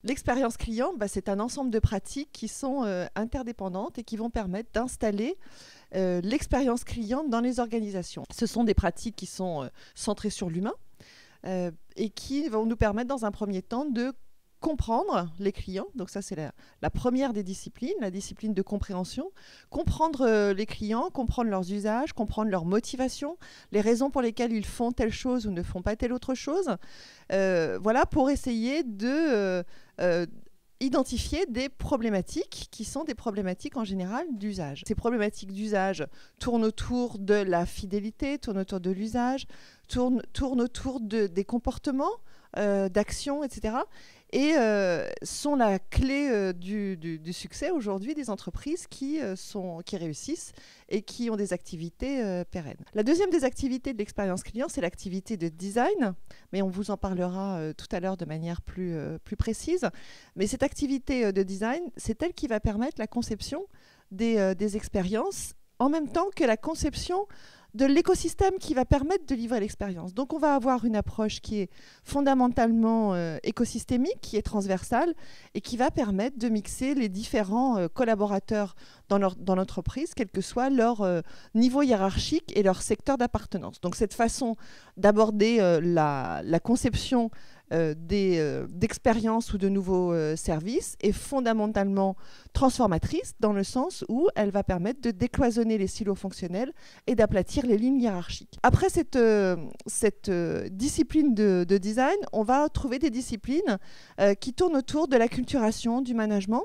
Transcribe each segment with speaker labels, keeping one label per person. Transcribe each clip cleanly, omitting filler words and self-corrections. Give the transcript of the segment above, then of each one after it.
Speaker 1: L'expérience client, c'est un ensemble de pratiques qui sont interdépendantes et qui vont permettre d'installer l'expérience client dans les organisations. Ce sont des pratiques qui sont centrées sur l'humain et qui vont nous permettre dans un premier temps de comprendre les clients. Donc ça, c'est la première des disciplines, la discipline de compréhension. Comprendre les clients, comprendre leurs usages, comprendre leurs motivations, les raisons pour lesquelles ils font telle chose ou ne font pas telle autre chose. Voilà, pour essayer de identifier des problématiques qui sont des problématiques en général d'usage. Ces problématiques d'usage tournent autour de la fidélité, tournent autour de l'usage, tournent autour des comportements, d'actions, etc. Et sont la clé du succès aujourd'hui des entreprises qui réussissent et qui ont des activités pérennes. La deuxième des activités de l'expérience client, c'est l'activité de design, mais on vous en parlera tout à l'heure de manière plus précise. Mais cette activité de design, c'est elle qui va permettre la conception des expériences en même temps que la conception de l'écosystème qui va permettre de livrer l'expérience. Donc on va avoir une approche qui est fondamentalement écosystémique, qui est transversale et qui va permettre de mixer les différents collaborateurs dans l'entreprise, quel que soit leur niveau hiérarchique et leur secteur d'appartenance. Donc cette façon d'aborder la conception d'expériences ou de nouveaux services est fondamentalement transformatrice dans le sens où elle va permettre de décloisonner les silos fonctionnels et d'aplatir les lignes hiérarchiques. Après cette discipline de design, on va trouver des disciplines qui tournent autour de l'acculturation, du management,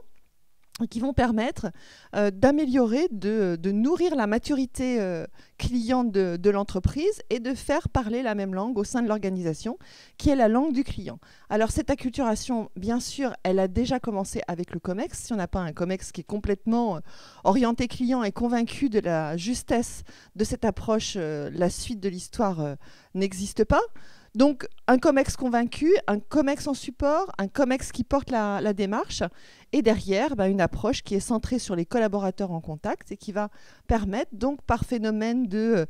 Speaker 1: qui vont permettre d'améliorer, de nourrir la maturité client de l'entreprise et de faire parler la même langue au sein de l'organisation, qui est la langue du client. Alors cette acculturation, bien sûr, elle a déjà commencé avec le COMEX. Si on n'a pas un COMEX qui est complètement orienté client et convaincu de la justesse de cette approche, la suite de l'histoire n'existe pas. Donc, un COMEX convaincu, un COMEX en support, un COMEX qui porte la démarche, et derrière, une approche qui est centrée sur les collaborateurs en contact et qui va permettre, donc, par phénomène de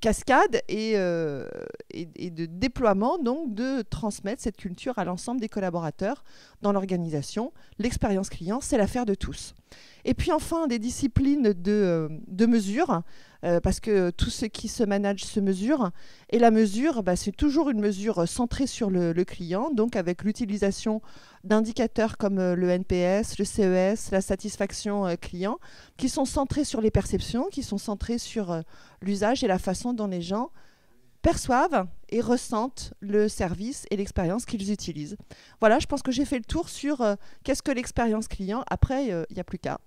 Speaker 1: cascade et de déploiement, donc, de transmettre cette culture à l'ensemble des collaborateurs dans l'organisation. L'expérience client, c'est l'affaire de tous. Et puis enfin, des disciplines de mesure, parce que tout ce qui se manage se mesure. Et la mesure, c'est toujours une mesure centrée sur le client, donc avec l'utilisation d'indicateurs comme le NPS, le CES, la satisfaction client, qui sont centrés sur les perceptions, qui sont centrés sur l'usage et la façon dont les gens perçoivent et ressentent le service et l'expérience qu'ils utilisent. Voilà, je pense que j'ai fait le tour sur qu'est-ce que l'expérience client. Après, il n'y a plus qu'à.